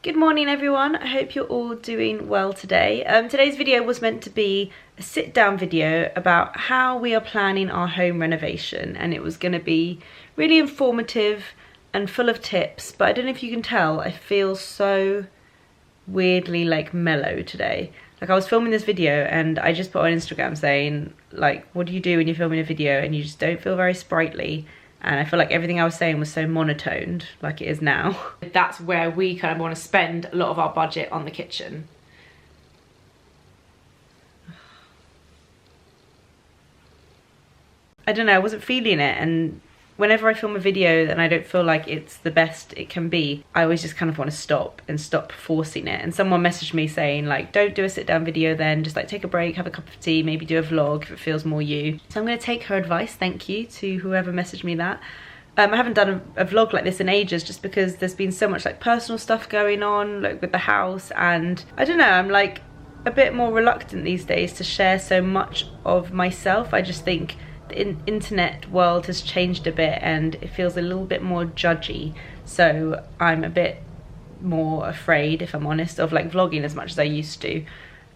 Good morning everyone, I hope you're all doing well today. Today's video was meant to be a sit down video about how we are planning our home renovation, and it was going to be really informative and full of tips, but I don't know if you can tell, I feel so weirdly like mellow today. Like I was filming this video and I just put on Instagram saying like, what do you do when you're filming a video and you just don't feel very sprightly? And I feel like everything I was saying was so monotoned, like it is now. That's where we kind of want to spend a lot of our budget on the kitchen. I don't know, I wasn't feeling it, and whenever I film a video and I don't feel like it's the best it can be, I always just kind of want to stop forcing it. And someone messaged me saying like, don't do a sit down video then, just like take a break, have a cup of tea, maybe do a vlog if it feels more you. So I'm going to take her advice, thank you to whoever messaged me that. I haven't done a vlog like this in ages just because there's been so much like personal stuff going on like with the house, and I don't know, I'm like a bit more reluctant these days to share so much of myself. I just think the internet world has changed a bit and it feels a little bit more judgy, so I'm a bit more afraid, if I'm honest, of like vlogging as much as I used to,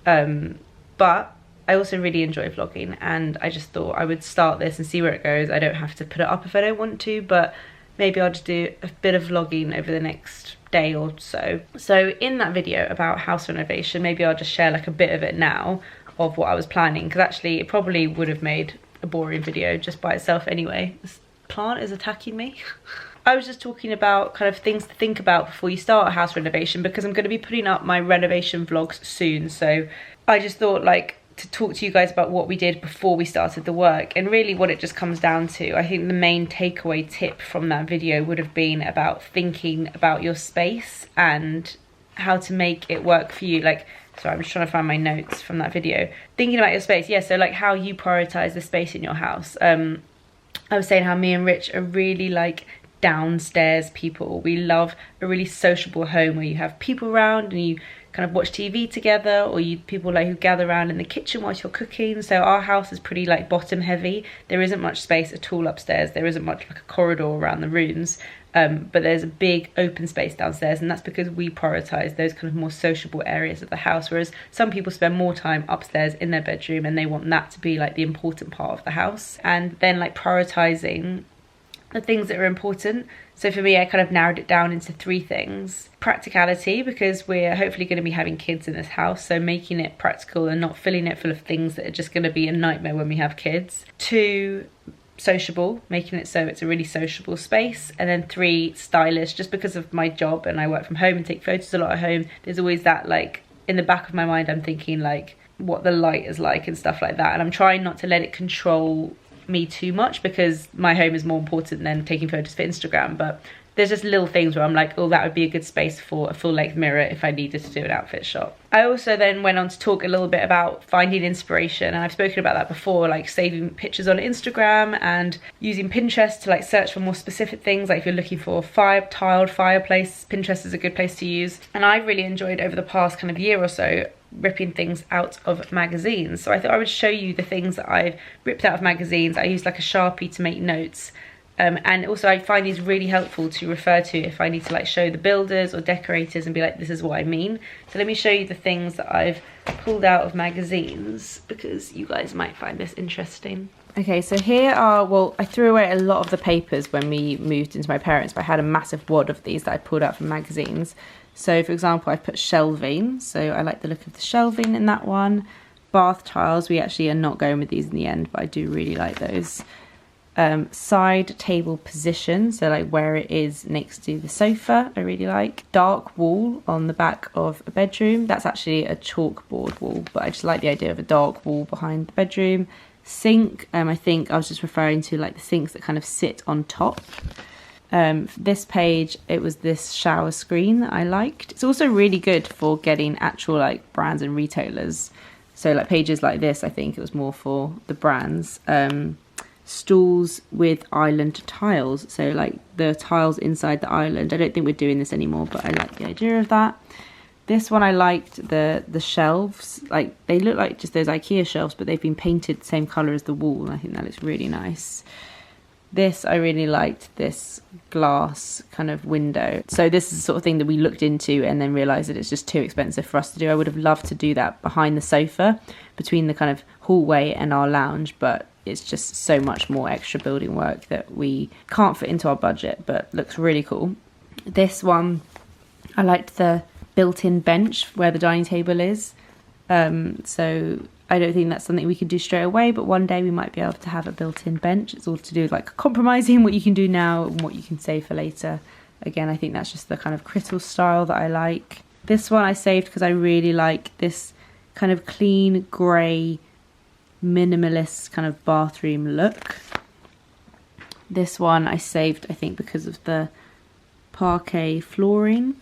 but I also really enjoy vlogging, and I just thought I would start this and see where it goes. I don't have to put it up if I don't want to, but maybe I'll just do a bit of vlogging over the next day or so. So in that video about house renovation, maybe I'll just share like a bit of it now of what I was planning, because actually it probably would have made a boring video just by itself anyway. This plant is attacking me. I was just talking about kind of things to think about before you start a house renovation, because I'm going to be putting up my renovation vlogs soon, so I just thought like to talk to you guys about what we did before we started the work. And really what it just comes down to, I think the main takeaway tip from that video would have been about thinking about your space and how to make it work for you. Like, sorry, I'm just trying to find my notes from that video. Thinking about your space, yeah, so like how you prioritize the space in your house. I was saying how me and Rich are really like downstairs people. We love a really sociable home where you have people around and you kind of watch TV together, or you people like who gather around in the kitchen whilst you're cooking. So our house is pretty like bottom heavy. There isn't much space at all upstairs. There isn't much like a corridor around the rooms. But there's a big open space downstairs, and that's because we prioritize those kind of more sociable areas of the house, whereas some people spend more time upstairs in their bedroom and they want that to be like the important part of the house. And then like prioritizing the things that are important. So for me, I kind of narrowed it down into 3 things. Practicality, because we're hopefully going to be having kids in this house, so making it practical and not filling it full of things that are just going to be a nightmare when we have kids. 2, sociable, making it so it's a really sociable space. And then 3, stylish, just because of my job and I work from home and take photos a lot at home, there's always that like in the back of my mind, I'm thinking like what the light is like and stuff like that, and I'm trying not to let it control me too much because my home is more important than taking photos for Instagram. But there's just little things where I'm like, oh, that would be a good space for a full-length mirror if I needed to do an outfit shot. I also then went on to talk a little bit about finding inspiration, and I've spoken about that before, like saving pictures on Instagram and using Pinterest to like search for more specific things. Like if you're looking for tiled fireplace, Pinterest is a good place to use. And I've really enjoyed over the past kind of year or so ripping things out of magazines. So I thought I would show you the things that I've ripped out of magazines. I used like a Sharpie to make notes. And also I find these really helpful to refer to if I need to like show the builders or decorators and be like, this is what I mean. So let me show you the things that I've pulled out of magazines, because you guys might find this interesting. Okay, so here are, well, I threw away a lot of the papers when we moved into my parents', but I had a massive wad of these that I pulled out from magazines. So for example, I put shelving, so I like the look of the shelving in that one. Bath tiles, we actually are not going with these in the end, but I do really like those. Side table position, so like where it is next to the sofa, I really like. Dark wall on the back of a bedroom, that's actually a chalkboard wall, but I just like the idea of a dark wall behind the bedroom. Sink, I think I was just referring to like the sinks that kind of sit on top. This page, it was this shower screen that I liked. It's also really good for getting actual like brands and retailers. So like pages like this, I think it was more for the brands. Stools with island tiles, so like the tiles inside the island. I don't think we're doing this anymore, but I like the idea of that. This one I liked, the shelves, like they look like just those IKEA shelves, but they've been painted the same colour as the wall, and I think that looks really nice. This, I really liked this glass kind of window. So this is the sort of thing that we looked into and then realised that it's just too expensive for us to do. I would have loved to do that behind the sofa, between the kind of hallway and our lounge, but it's just so much more extra building work that we can't fit into our budget, but looks really cool. This one, I liked the built-in bench where the dining table is. So I don't think that's something we could do straight away, but one day we might be able to have a built-in bench. It's all to do with like compromising what you can do now and what you can save for later. Again, I think that's just the kind of crystal style that I like. This one I saved because I really like this kind of clean grey minimalist kind of bathroom look. This one I saved, I think, because of the parquet flooring.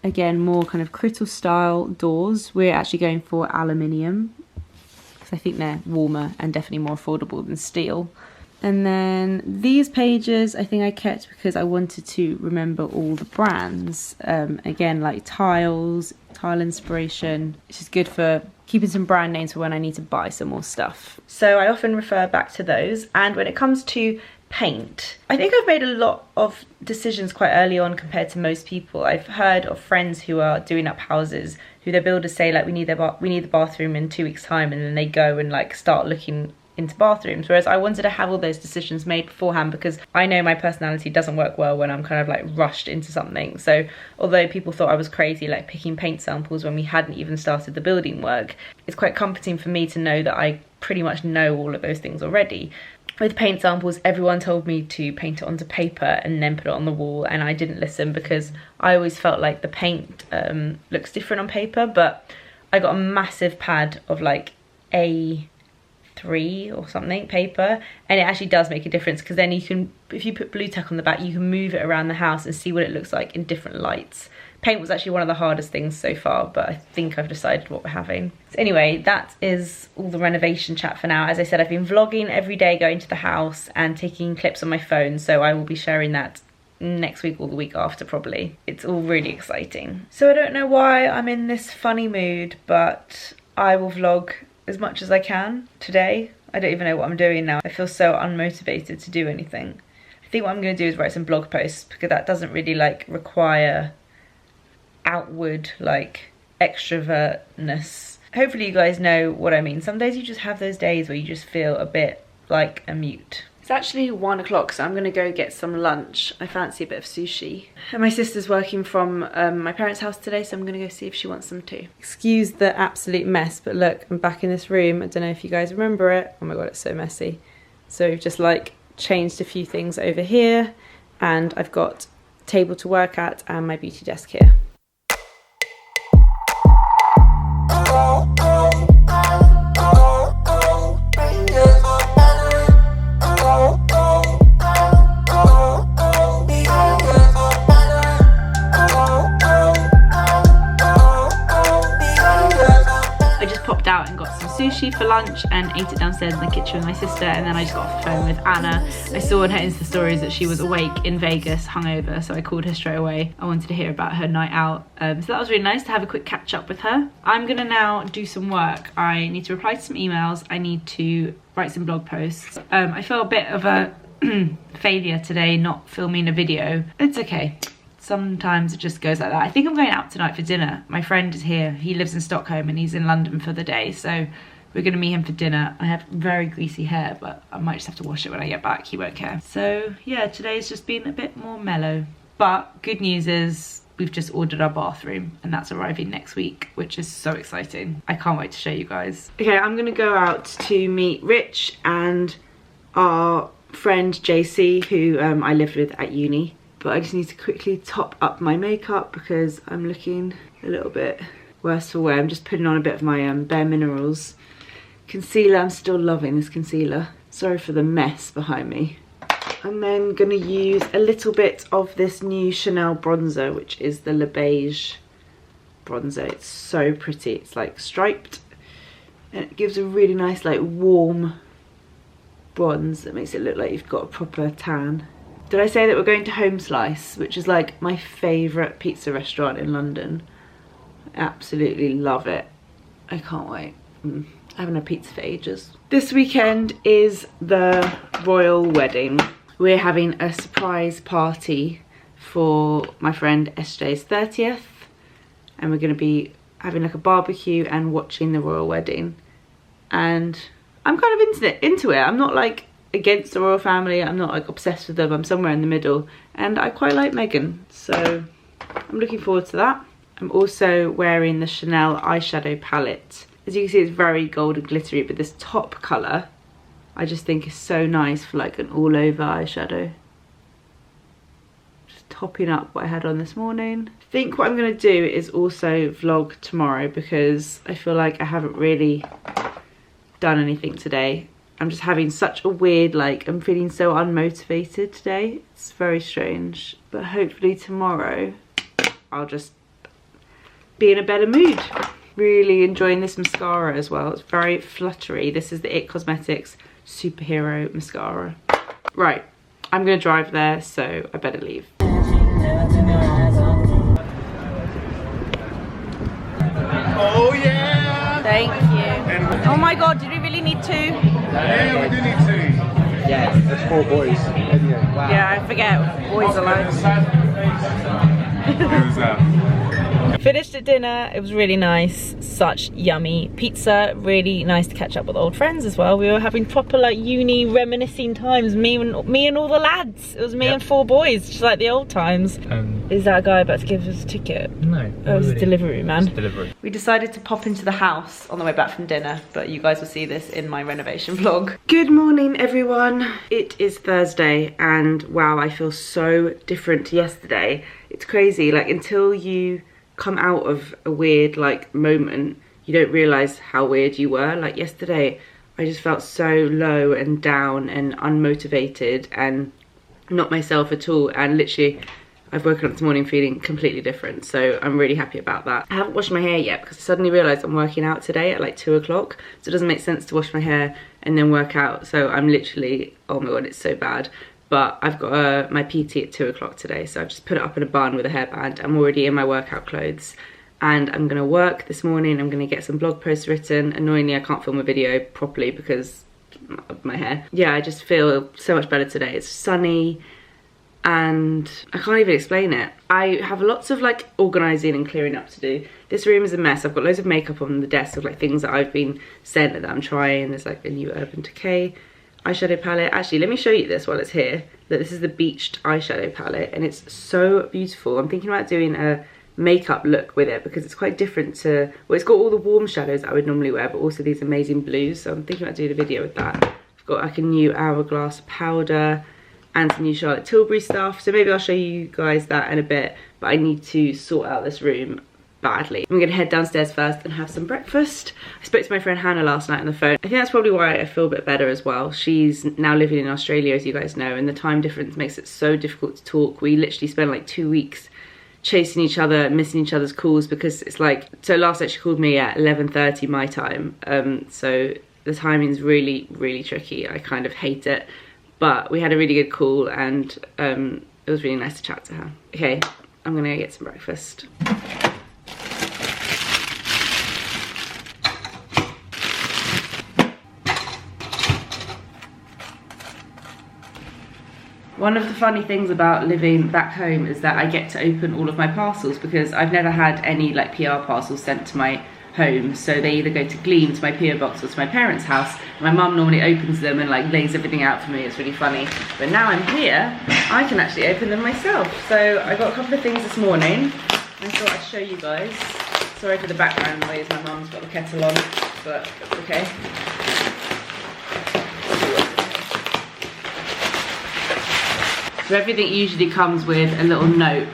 Again, more kind of crystal style doors. We're actually going for aluminium because I think they're warmer and definitely more affordable than steel. And then these pages I think I kept because I wanted to remember all the brands. Again, like tile inspiration. It's just good for keeping some brand names for when I need to buy some more stuff. So I often refer back to those. And when it comes to paint, I think I've made a lot of decisions quite early on compared to most people. I've heard of friends who are doing up houses who their builders say like we need the bathroom in 2 weeks time, and then they go and like start looking into bathrooms, whereas I wanted to have all those decisions made beforehand because I know my personality doesn't work well when I'm kind of like rushed into something. So although people thought I was crazy like picking paint samples when we hadn't even started the building work, it's quite comforting for me to know that I pretty much know all of those things already. With paint samples, everyone told me to paint it onto paper and then put it on the wall, and I didn't listen because I always felt like the paint looks different on paper. But I got a massive pad of like A3 or something paper, and it actually does make a difference because then you can, if you put blue tack on the back, you can move it around the house and see what it looks like in different lights. Paint was actually one of the hardest things so far, but I think I've decided what we're having. So anyway, that is all the renovation chat for now. As I said, I've been vlogging every day, going to the house and taking clips on my phone, so I will be sharing that next week or the week after probably. It's all really exciting. So I don't know why I'm in this funny mood, but I will vlog as much as I can today. I don't even know what I'm doing now. I feel so unmotivated to do anything. I think what I'm going to do is write some blog posts because that doesn't really like require outward like extrovertness. Hopefully you guys know what I mean. Some days you just have those days where you just feel a bit like a mute. It's actually 1 o'clock, so I'm gonna go get some lunch. I fancy a bit of sushi. And my sister's working from my parents' house today, so I'm gonna go see if she wants some too. Excuse the absolute mess, but look, I'm back in this room. I don't know if you guys remember it. Oh my god, it's so messy. So we've just like changed a few things over here, and I've got a table to work at and my beauty desk here. Out and got some sushi for lunch and ate it downstairs in the kitchen with my sister, and then I just got off the phone with Anna. I saw in her Insta stories that she was awake in Vegas, hungover, so I called her straight away. I wanted to hear about her night out, so that was really nice to have a quick catch up with her. I'm gonna now do some work. I need to reply to some emails, I need to write some blog posts. I felt a bit of a failure today not filming a video. It's okay. Sometimes it just goes like that. I think I'm going out tonight for dinner. My friend is here. He lives in Stockholm and he's in London for the day, so we're gonna meet him for dinner. I have very greasy hair, but I might just have to wash it when I get back. He won't care. So yeah, today's just been a bit more mellow. But good news is we've just ordered our bathroom and that's arriving next week, which is so exciting. I can't wait to show you guys. Okay, I'm gonna go out to meet Rich and our friend JC, who I lived with at uni. But I just need to quickly top up my makeup because I'm looking a little bit worse for wear. I'm just putting on a bit of my Bare Minerals concealer. I'm still loving this concealer. Sorry for the mess behind me. I'm then going to use a little bit of this new Chanel bronzer, which is the Le Beige bronzer. It's so pretty. It's like striped and it gives a really nice like warm bronze that makes it look like you've got a proper tan. Did I say that we're going to Home Slice, which is like my favourite pizza restaurant in London? I absolutely love it. I can't wait. I haven't had pizza for ages. This weekend is the royal wedding. We're having a surprise party for my friend SJ's 30th. And we're gonna be having like a barbecue and watching the royal wedding. And I'm kind of into it. I'm not like against the royal family. I'm not like obsessed with them. I'm somewhere in the middle. And I quite like Meghan. So I'm looking forward to that. I'm also wearing the Chanel eyeshadow palette. As you can see, it's very gold and glittery, but this top colour I just think is so nice for like an all over eyeshadow. Just topping up what I had on this morning. I think what I'm going to do is also vlog tomorrow because I feel like I haven't really done anything today. I'm just having such a weird, like, I'm feeling so unmotivated today. It's very strange. But hopefully tomorrow I'll just be in a better mood. Really enjoying this mascara as well. It's very fluttery. This is the IT Cosmetics Superhero Mascara. Right, I'm gonna drive there, so I better leave. Oh yeah! Thank you. Oh my god, did we really need 2? Yeah, we do need 2. Yeah, that's 4 boys. Wow. Yeah, I forget. Boys alone. Finished at dinner, it was really nice, such yummy pizza, really nice to catch up with old friends as well. We were having proper like uni reminiscing times, me and all the lads. It was me and 4 boys, just like the old times. Is that a guy about to give us a ticket? No. Oh, it's a delivery man. It's delivery. We decided to pop into the house on the way back from dinner, but you guys will see this in my renovation vlog. Good morning everyone. It is Thursday and wow, I feel so different to yesterday. It's crazy, like until you come out of a weird like moment, you don't realise how weird you were. Like yesterday, I just felt so low and down and unmotivated and not myself at all. And literally, I've woken up this morning feeling completely different. So I'm really happy about that. I haven't washed my hair yet because I suddenly realised I'm working out today at like 2 o'clock. So it doesn't make sense to wash my hair and then work out. So I'm literally, oh my God, it's so bad. But I've got my PT at 2 o'clock today, so I've just put it up in a bun with a hairband. I'm already in my workout clothes and I'm gonna work this morning. I'm gonna get some blog posts written. Annoyingly, I can't film a video properly because of my hair. Yeah, I just feel so much better today. It's sunny and I can't even explain it. I have lots of like organising and clearing up to do. This room is a mess. I've got loads of makeup on the desk of like things that I've been sent that I'm trying. There's like a new Urban Decay eyeshadow palette. Actually, let me show you this while it's here. That this is the Beached eyeshadow palette and it's so beautiful. I'm thinking about doing a makeup look with it because it's quite different to, well, it's got all the warm shadows that I would normally wear, but also these amazing blues. So I'm thinking about doing a video with that. I've got like a new Hourglass powder and some new Charlotte Tilbury stuff. So maybe I'll show you guys that in a bit, but I need to sort out this room badly. I'm gonna head downstairs first and have some breakfast. I spoke to my friend Hannah last night on the phone. I think that's probably why I feel a bit better as well. She's now living in Australia, as you guys know, and the time difference makes it so difficult to talk. We literally spend like 2 weeks chasing each other, missing each other's calls because it's like, so last night she called me at 11:30 my time. So the timing's really, really tricky. I kind of hate it, but we had a really good call and it was really nice to chat to her. Okay, I'm gonna get some breakfast. One of the funny things about living back home is that I get to open all of my parcels because I've never had any like PR parcels sent to my home. So they either go to Gleam, to my PO box, or to my parents' house. My mum normally opens them and like lays everything out for me. It's really funny. But now I'm here, I can actually open them myself. So I got a couple of things this morning. I thought I'd show you guys. Sorry for the background noise, my mum's got the kettle on, but it's okay. So everything usually comes with a little note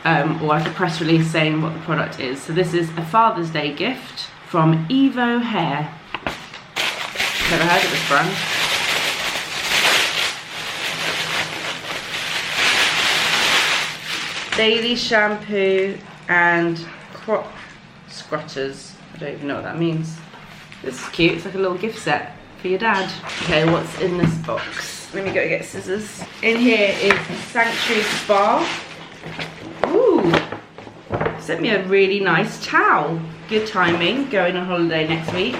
or like a press release saying what the product is. So this is a Father's Day gift from Evo Hair. Never heard of this brand. Daily shampoo and crop scrutters. I don't even know what that means. This is cute, it's like a little gift set for your dad. Okay, what's in this box? Let me go get scissors. In here is Sanctuary Spa. Ooh, sent me a really nice towel. Good timing, going on holiday next week.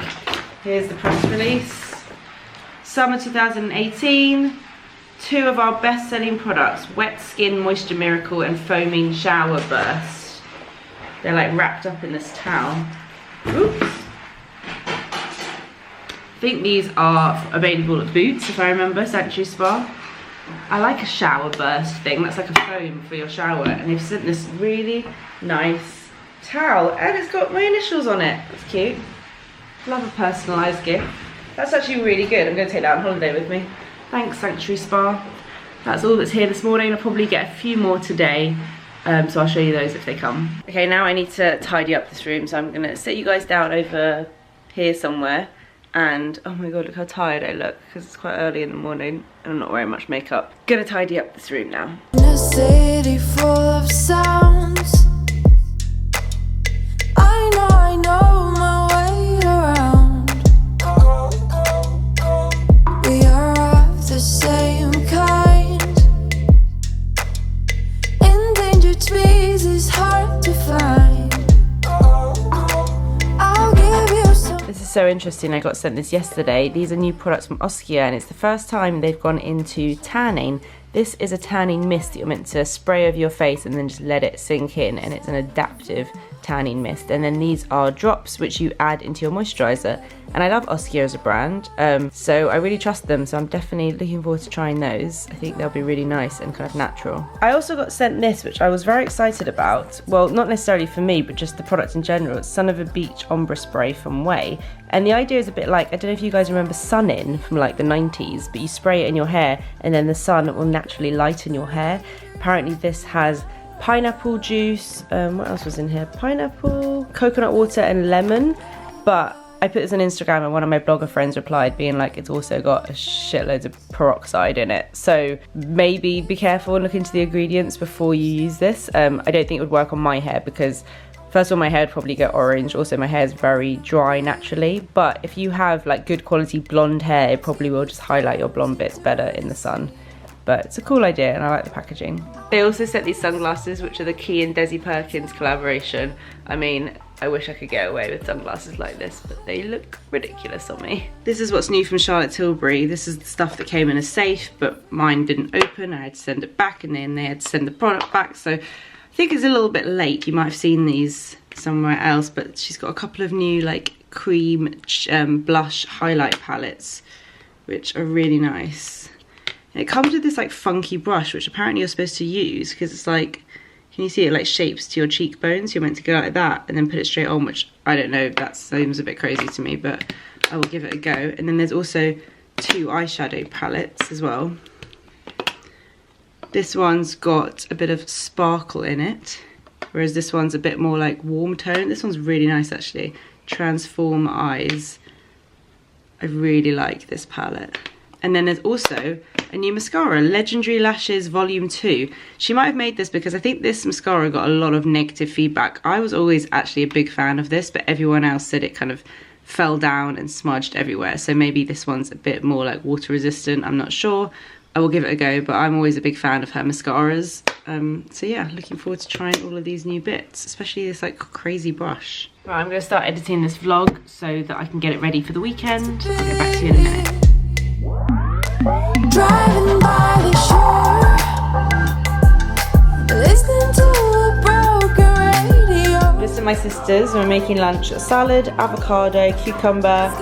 Here's the press release. Summer 2018. 2 of our best-selling products, Wet Skin Moisture Miracle and Foaming Shower Burst. They're like wrapped up in this towel. Oops. I think these are available at Boots, if I remember, Sanctuary Spa. I like a shower burst thing, that's like a foam for your shower, and they've sent this really nice towel, and it's got my initials on it. That's cute. Love a personalised gift. That's actually really good. I'm going to take that on holiday with me. Thanks, Sanctuary Spa. That's all that's here this morning. I'll probably get a few more today, so I'll show you those if they come. Okay, now I need to tidy up this room, so I'm going to sit you guys down over here somewhere. And oh my god, look how tired I look, because it's quite early in the morning and I'm not wearing much makeup. Gonna tidy up this room now. In a city full of sounds, I know my way around. We are of the same kind. Endangered species hard to find. I'll give you some. This is so interesting, I got sent this yesterday. These are new products from Oskia, and it's the first time they've gone into tanning. This is a tanning mist that you're meant to spray over your face and then just let it sink in, and it's an adaptive tanning mist. And then these are drops which you add into your moisturiser, and I love Oskia as a brand, so I really trust them, so I'm definitely looking forward to trying those. I think they'll be really nice and kind of natural. I also got sent this, which I was very excited about. Well, not necessarily for me, but just the product in general. It's Son of a Beach Ombre Spray from Way, and the idea is a bit like, I don't know if you guys remember Sun In from like the 90s, but you spray it in your hair and then the sun will naturally lighten your hair. Apparently this has pineapple juice, what else was in here? Pineapple, coconut water and lemon, but I put this on Instagram and one of my blogger friends replied being like, it's also got a shitloads of peroxide in it. So maybe be careful and look into the ingredients before you use this. I don't think it would work on my hair because first of all, my hair would probably get orange. Also, my hair is very dry naturally. But if you have like good quality blonde hair, it probably will just highlight your blonde bits better in the sun. But it's a cool idea and I like the packaging. They also sent these sunglasses, which are the Key and Desi Perkins collaboration. I mean, I wish I could get away with sunglasses like this, but they look ridiculous on me. This is what's new from Charlotte Tilbury. This is the stuff that came in a safe, but mine didn't open. I had to send it back and then they had to send the product back. So I think it's a little bit late. You might have seen these somewhere else, but she's got a couple of new like cream blush highlight palettes, which are really nice. And it comes with this like funky brush, which apparently you're supposed to use because it's like, can you see it like shapes to your cheekbones? You're meant to go like that and then put it straight on, which I don't know, that seems a bit crazy to me, but I will give it a go. And then there's also 2 eyeshadow palettes as well. This one's got a bit of sparkle in it, whereas this one's a bit more like warm tone. This one's really nice actually. Transform Eyes. I really like this palette. And then there's also a new mascara, Legendary Lashes Volume 2. She might have made this because I think this mascara got a lot of negative feedback. I was always actually a big fan of this, but everyone else said it kind of fell down and smudged everywhere. So maybe this one's a bit more like water resistant, I'm not sure. I will give it a go, but I'm always a big fan of her mascaras. So yeah, looking forward to trying all of these new bits, especially this like crazy brush. Right, I'm gonna start editing this vlog so that I can get it ready for the weekend. I'll get back to you in a minute. Driving by the shore, listening to a broken radio. Just to my sisters, we're making lunch: salad, avocado, cucumber,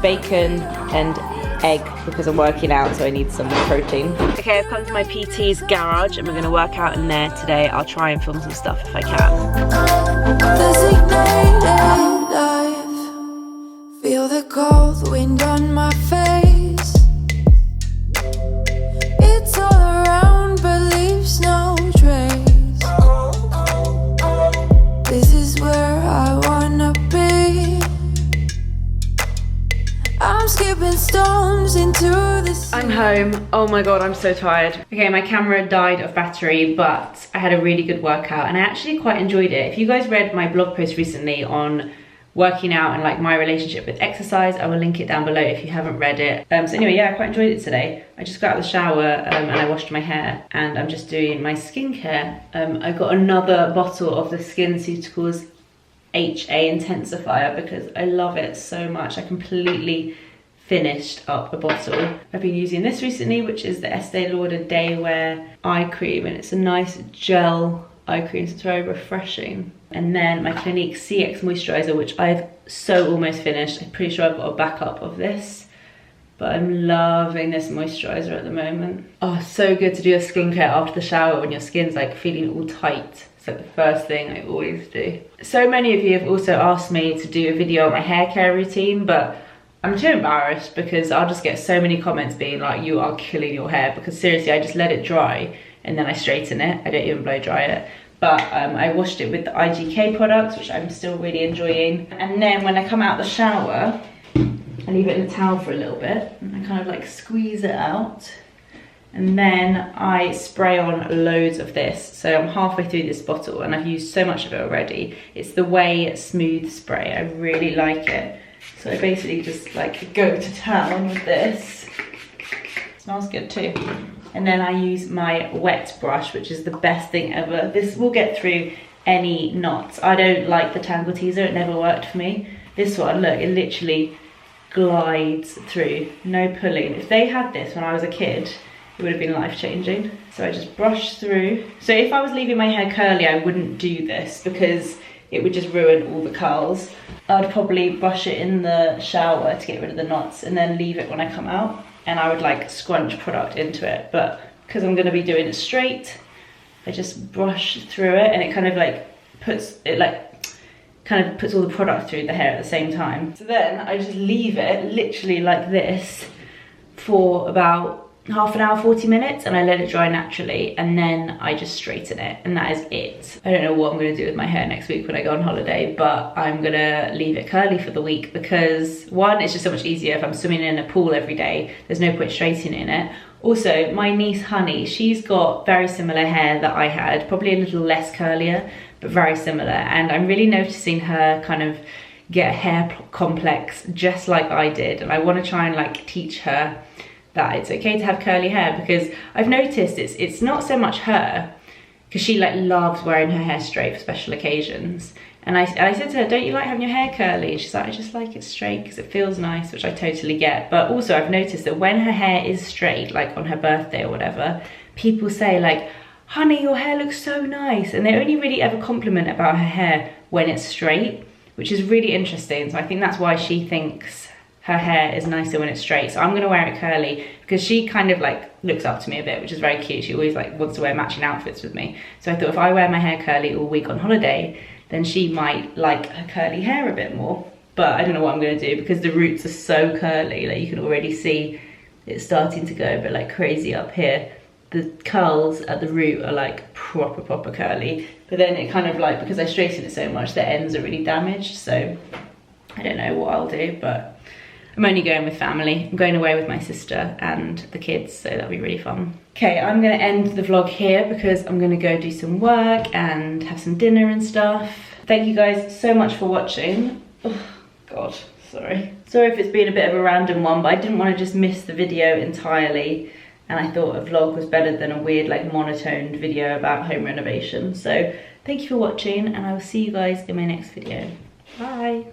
bacon, and egg because I'm working out, so I need some protein. Okay, I've come to my PT's garage and we're going to work out in there today. I'll try and film some stuff if I can. Designated life. Feel the cold wind on my face. It's all around but leaves no trace. This is where I wanna be. I'm skipping stones into this. I'm home. Oh my god, I'm so tired. Okay, my camera died of battery, but I had a really good workout and I actually quite enjoyed it. If you guys read my blog post recently on working out and like my relationship with exercise, I will link it down below if you haven't read it. So anyway, yeah, I quite enjoyed it today. I just got out of the shower and I washed my hair and I'm just doing my skincare. I got another bottle of the SkinCeuticals HA intensifier because I love it so much. I completely finished up a bottle. I've been using this recently, which is the Estee Lauder Day Wear eye cream, and it's a nice gel eye cream, so it's very refreshing. And then my Clinique CX moisturizer, which I've so almost finished. I'm pretty sure I've got a backup of this, but I'm loving this moisturizer at the moment. Oh, so good to do a skincare after the shower when your skin's like feeling all tight. It's like the first thing I always do. So many of you have also asked me to do a video on my hair care routine, but I'm too embarrassed because I'll just get so many comments being like, you are killing your hair, because seriously, I just let it dry and then I straighten it. I don't even blow dry it. But I washed it with the IGK products, which I'm still really enjoying. And then when I come out of the shower, I leave it in the towel for a little bit and I kind of like squeeze it out. And then I spray on loads of this. So I'm halfway through this bottle and I've used so much of it already. It's the Way Smooth Spray. I really like it. So I basically just like go to town with this. It smells good too. And then I use my wet brush, which is the best thing ever. This will get through any knots. I don't like the Tangle Teezer, it never worked for me. This one, look, it literally glides through, no pulling. If they had this when I was a kid, it would have been life-changing. So I just brush through. So if I was leaving my hair curly, I wouldn't do this because it would just ruin all the curls. I'd probably brush it in the shower to get rid of the knots and then leave it when I come out. And I would like scrunch product into it. But because I'm gonna be doing it straight, I just brush through it and it kind of like puts all the product through the hair at the same time. So then I just leave it literally like this for about half an hour, 40 minutes, and I let it dry naturally, and then I just straighten it, and that is it. I don't know what I'm gonna do with my hair next week when I go on holiday, but I'm gonna leave it curly for the week because one, it's just so much easier if I'm swimming in a pool every day. There's no point straightening it. Also, my niece Honey, she's got very similar hair that I had, probably a little less curlier, but very similar, and I'm really noticing her kind of get a hair complex just like I did, and I want to try and like teach her that it's okay to have curly hair, because I've noticed it's not so much her, because she like loves wearing her hair straight for special occasions, and I said to her, don't you like having your hair curly? And she's like, I just like it straight because it feels nice, which I totally get. But also I've noticed that when her hair is straight, like on her birthday or whatever, people say like, honey, your hair looks so nice, and they only really ever compliment about her hair when it's straight, which is really interesting. So I think that's why she thinks her hair is nicer when it's straight. So I'm gonna wear it curly because she kind of like looks up to me a bit, which is very cute. She always like wants to wear matching outfits with me. So I thought if I wear my hair curly all week on holiday, then she might like her curly hair a bit more. But I don't know what I'm gonna do because the roots are so curly, like you can already see it's starting to go a bit like crazy up here. The curls at the root are like proper curly, but then it kind of like, because I straighten it so much, the ends are really damaged. So I don't know what I'll do, but I'm only going with family. I'm going away with my sister and the kids, so that'll be really fun. Okay, I'm gonna end the vlog here because I'm gonna go do some work and have some dinner and stuff. Thank you guys so much for watching. Oh, God, sorry. Sorry if it's been a bit of a random one, but I didn't want to just miss the video entirely, and I thought a vlog was better than a weird like monotoned video about home renovation. So thank you for watching, and I will see you guys in my next video. Bye.